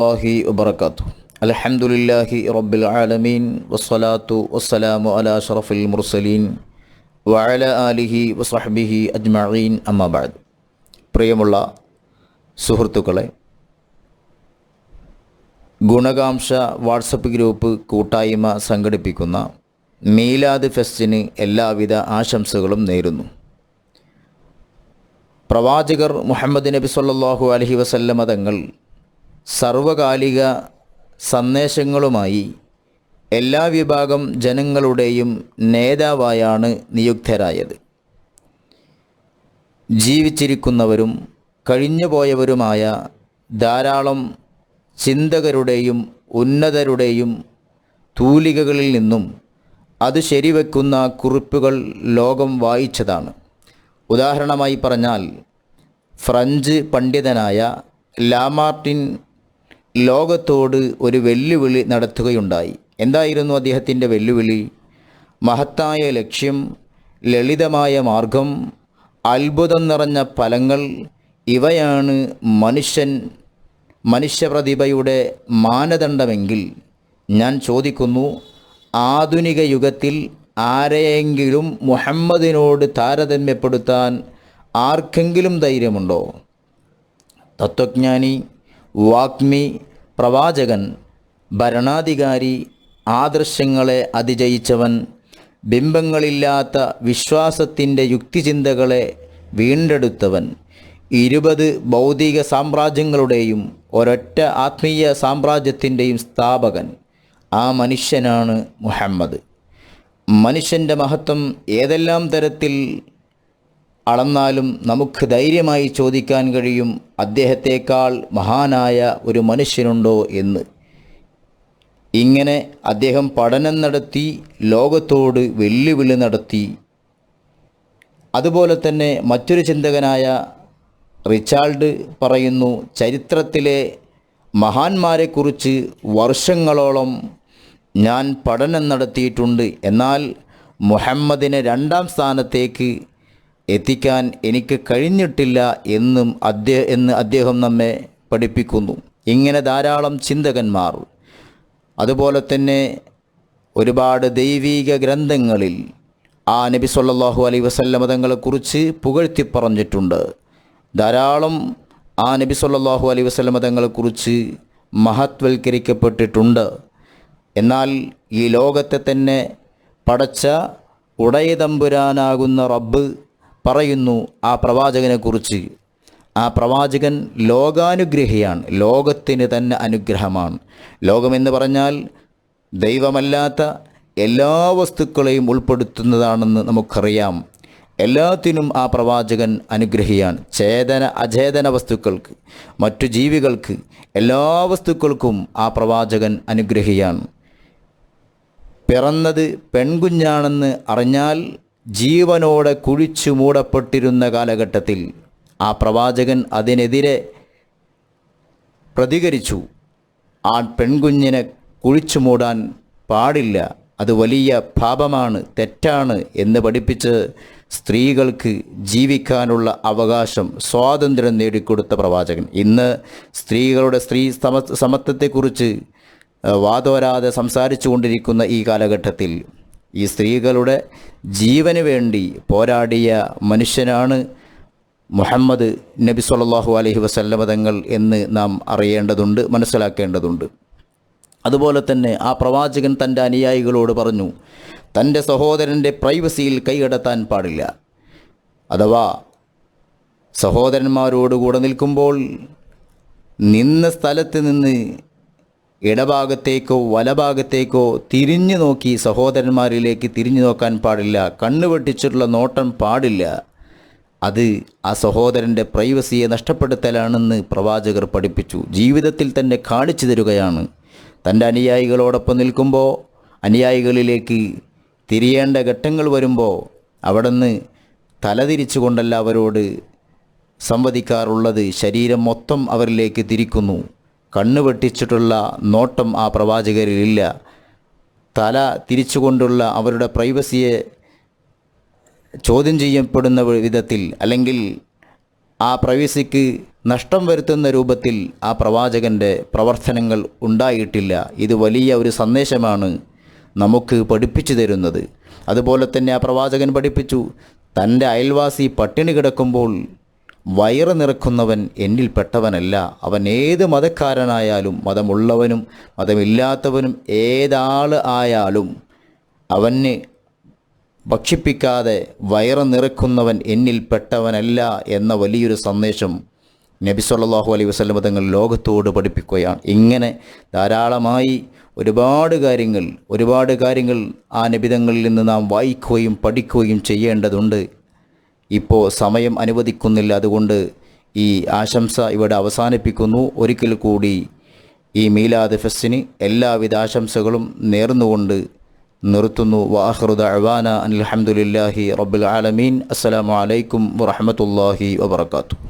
അല്ലാഹി വബറകാതുഹു. അൽഹംദുലില്ലാഹി റബ്ബിൽ ആലമീൻ വസ്സലാത്തു വസ്സലാമു അലാ അഷ്റഫിൽ മുർസലീൻ വഅലാ ആലിഹി വസഹ്ബിഹി അജ്മഈൻ അമ്മാ ബഅദ്. പ്രിയമുള്ള സുഹൃത്തുക്കളെ, ഗുണകാംക്ഷ വാട്സപ്പ് ഗ്രൂപ്പ് കൂട്ടായ്മ സംഘടിപ്പിക്കുന്ന മീലാദ് ഫെസ്റ്റിന് എല്ലാവിധ ആശംസകളും നേരുന്നു. പ്രവാചകർ മുഹമ്മദ് നബി സല്ലല്ലാഹു അലൈഹി വസല്ലമ തങ്ങൾ സർവകാലിക സന്ദേശങ്ങളുമായി എല്ലാ വിഭാഗം ജനങ്ങളുടെയും നേതാവായാണ് നിയുക്തരായത്. ജീവിച്ചിരിക്കുന്നവരും കഴിഞ്ഞുപോയവരുമായ ധാരാളം ചിന്തകരുടെയും ഉന്നതരുടെയും തൂലികകളിൽ നിന്നും അത് ശരിവെക്കുന്ന കുറിപ്പുകൾ ലോകം വായിച്ചതാണ്. ഉദാഹരണമായി പറഞ്ഞാൽ, ഫ്രഞ്ച് പണ്ഡിതനായ ലാമാർട്ടിൻ ലോകത്തോട് ഒരു വെല്ലുവിളി നടത്തുകയുണ്ടായി. എന്തായിരുന്നു അദ്ദേഹത്തിൻ്റെ വെല്ലുവിളി? മഹത്തായ ലക്ഷ്യം, ലളിതമായ മാർഗം, അത്ഭുതം നിറഞ്ഞ ഫലങ്ങൾ, ഇവയാണ് മനുഷ്യപ്രതിഭയുടെ മാനദണ്ഡമെങ്കിൽ ഞാൻ ചോദിക്കുന്നു, ആധുനിക യുഗത്തിൽ ആരെയെങ്കിലും മുഹമ്മദിനോട് താരതമ്യപ്പെടുത്താൻ ആർക്കെങ്കിലും ധൈര്യമുണ്ടോ? തത്വജ്ഞാനി, വാഗ്മി, പ്രവാചകൻ, ഭരണാധികാരി, ആദർശങ്ങളെ അതിജയിച്ചവൻ, ബിംബങ്ങളില്ലാത്ത വിശ്വാസത്തിൻ്റെ യുക്തിചിന്തകളെ വീണ്ടെടുത്തവൻ, 20 ഭൗതിക സാമ്രാജ്യങ്ങളുടെയും ഒരൊറ്റ ആത്മീയ സാമ്രാജ്യത്തിൻ്റെയും സ്ഥാപകൻ, ആ മനുഷ്യനാണ് മുഹമ്മദ്. മനുഷ്യൻ്റെ മഹത്വം ഏതെല്ലാം തരത്തിൽ അളന്നാലും നമുക്ക് ധൈര്യമായി ചോദിക്കാൻ കഴിയും, അദ്ദേഹത്തേക്കാൾ മഹാനായ ഒരു മനുഷ്യനുണ്ടോ എന്ന്. ഇങ്ങനെ അദ്ദേഹം പഠനം നടത്തി, ലോകത്തോട് വെല്ലുവിളി നടത്തി. അതുപോലെ തന്നെ മറ്റൊരു ചിന്തകനായ റിച്ചാർഡ് പറയുന്നു, ചരിത്രത്തിലെ മഹാന്മാരെക്കുറിച്ച് വർഷങ്ങളോളം ഞാൻ പഠനം നടത്തിയിട്ടുണ്ട്, എന്നാൽ മുഹമ്മദിനെ 2ാം സ്ഥാനത്തേക്ക് എത്തിക്കാൻ എനിക്ക് കഴിഞ്ഞിട്ടില്ല എന്ന് അദ്ദേഹം നമ്മെ പഠിപ്പിക്കുന്നു. ഇങ്ങനെ ധാരാളം ചിന്തകന്മാർ, അതുപോലെ തന്നെ ഒരുപാട് ദൈവീക ഗ്രന്ഥങ്ങളിൽ ആ നബി സല്ലല്ലാഹു അലൈഹി വസല്ലമ തങ്ങളെക്കുറിച്ച് പുകഴ്ത്തി പറഞ്ഞിട്ടുണ്ട്. ധാരാളം ആ നബി സല്ലല്ലാഹു അലൈഹി വസല്ലമ തങ്ങളെക്കുറിച്ച് മഹത്വൽക്കരിക്കപ്പെട്ടിട്ടുണ്ട്. എന്നാൽ ഈ ലോകത്തെ തന്നെ പടച്ച ഉടയതമ്പുരാനാകുന്ന റബ്ബ് പറയുന്നു ആ പ്രവാചകനെക്കുറിച്ച്, ആ പ്രവാചകൻ ലോകാനുഗ്രഹിയാണ്, ലോകത്തിന് തന്നെ അനുഗ്രഹമാണ്. ലോകമെന്ന് പറഞ്ഞാൽ ദൈവമല്ലാത്ത എല്ലാ വസ്തുക്കളെയും ഉൾപ്പെടുത്തുന്നതാണെന്ന് നമുക്കറിയാം. എല്ലാത്തിനും ആ പ്രവാചകൻ അനുഗ്രഹിയാണ്. ചേതന അചേതന വസ്തുക്കൾക്ക്, മറ്റു ജീവികൾക്ക്, എല്ലാ വസ്തുക്കൾക്കും ആ പ്രവാചകൻ അനുഗ്രഹിയാണ്. പിറന്നത് പെൺകുഞ്ഞാണെന്ന് അറിഞ്ഞാൽ ജീവനോടെ കുഴിച്ചു മൂടപ്പെട്ടിരുന്ന കാലഘട്ടത്തിൽ ആ പ്രവാചകൻ അതിനെതിരെ പ്രതികരിച്ചു. ആ പെൺകുഞ്ഞിനെ കുഴിച്ചു മൂടാൻ പാടില്ല, അത് വലിയ പാപമാണ്, തെറ്റാണ് എന്ന് പഠിപ്പിച്ച് സ്ത്രീകൾക്ക് ജീവിക്കാനുള്ള അവകാശം, സ്വാതന്ത്ര്യം നേടിക്കൊടുത്ത പ്രവാചകൻ. ഇന്ന് സ്ത്രീകളുടെ സമത്വത്തെക്കുറിച്ച് വാതോരാതെ സംസാരിച്ചു കൊണ്ടിരിക്കുന്ന ഈ കാലഘട്ടത്തിൽ ഈ സ്ത്രീകളുടെ ജീവന് വേണ്ടി പോരാടിയ മനുഷ്യനാണ് മുഹമ്മദ് നബി സല്ലല്ലാഹു അലൈഹി വസല്ലമ തങ്ങൾ എന്ന് നാം അറിയേണ്ടതുണ്ട്, മനസ്സിലാക്കേണ്ടതുണ്ട്. അതുപോലെ തന്നെ ആ പ്രവാചകൻ തൻ്റെ അനുയായികളോട് പറഞ്ഞു, തൻ്റെ സഹോദരൻ്റെ പ്രൈവസിയിൽ കൈകടത്താൻ പാടില്ല. അഥവാ സഹോദരന്മാരോടുകൂടെ നിൽക്കുമ്പോൾ നിന്ന സ്ഥലത്ത് നിന്ന് ഇടഭാഗത്തേക്കോ വലഭാഗത്തേക്കോ തിരിഞ്ഞു നോക്കി സഹോദരന്മാരിലേക്ക് തിരിഞ്ഞു നോക്കാൻ പാടില്ല. കണ്ണുവെട്ടിച്ചിട്ടുള്ള നോട്ടം പാടില്ല. അത് ആ സഹോദരൻ്റെ പ്രൈവസിയെ നഷ്ടപ്പെടുത്തലാണെന്ന് പ്രവാചകർ പഠിപ്പിച്ചു, ജീവിതത്തിൽ തന്നെ കാണിച്ചു തരികയാണ്. തൻ്റെ അനുയായികളോടൊപ്പം നിൽക്കുമ്പോൾ അനുയായികളിലേക്ക് തിരിയേണ്ട ഘട്ടങ്ങൾ വരുമ്പോൾ അവിടുന്ന് തലതിരിച്ചുകൊണ്ടല്ല അവരോട് സംവദിക്കാറുള്ളത്, ശരീരം മൊത്തം അവരിലേക്ക് തിരിക്കുന്നു. കണ്ണ് വെട്ടിച്ചിട്ടുള്ള നോട്ടം ആ പ്രവാചകരിലില്ല. തല തിരിച്ചുകൊണ്ടുള്ള അവരുടെ പ്രൈവസിയെ ചോദ്യം ചെയ്യപ്പെടുന്ന വിധത്തിൽ, അല്ലെങ്കിൽ ആ പ്രൈവസിക്ക് നഷ്ടം വരുത്തുന്ന രൂപത്തിൽ ആ പ്രവാചകൻ്റെ പ്രവർത്തനങ്ങൾ ഉണ്ടായിട്ടില്ല. ഇത് വലിയ ഒരു സന്ദേശമാണ് നമുക്ക് പഠിപ്പിച്ചു തരുന്നത്. അതുപോലെ തന്നെ ആ പ്രവാചകൻ പഠിപ്പിച്ചു, തൻ്റെ അയൽവാസി പട്ടിണി കിടക്കുമ്പോൾ വയറ് നിറക്കുന്നവൻ എന്നിൽപ്പെട്ടവനല്ല. അവൻ ഏത് മതക്കാരനായാലും, മതമുള്ളവനും മതമില്ലാത്തവനും ഏതാൾ ആയാലും അവന് ഭക്ഷിപ്പിക്കാതെ വയറ് നിറക്കുന്നവൻ എന്നിൽപ്പെട്ടവനല്ല എന്ന വലിയൊരു സന്ദേശം നബി സല്ലല്ലാഹു അലൈഹി വസല്ലം തങ്ങൾ ലോകത്തോട് പഠിപ്പിക്കുകയാണ്. ഇങ്ങനെ ധാരാളമായി ഒരുപാട് കാര്യങ്ങൾ ആ നബിതങ്ങളിൽ നിന്ന് നാം വായിക്കുകയും പഠിക്കുകയും ചെയ്യേണ്ടതുണ്ട്. ഇപ്പോൾ സമയം അനുവദിക്കുന്നില്ല. അതുകൊണ്ട് ഈ ആശംസ ഇവിടെ അവസാനിപ്പിക്കുന്നു. ഒരിക്കൽ കൂടി ഈ മീലാദ് ഫെസ്റ്റിന് എല്ലാവിധ ആശംസകളും നേർന്നുകൊണ്ട് നിർത്തുന്നു. വആഖിറു ദഅ്വാനാ അനിൽ ഹംദുലില്ലാഹി റബ്ബിൽ ആലമീൻ. അസ്സലാമു അലൈക്കും വറഹ്മത്തുള്ളാഹി വബറകാതുഹു.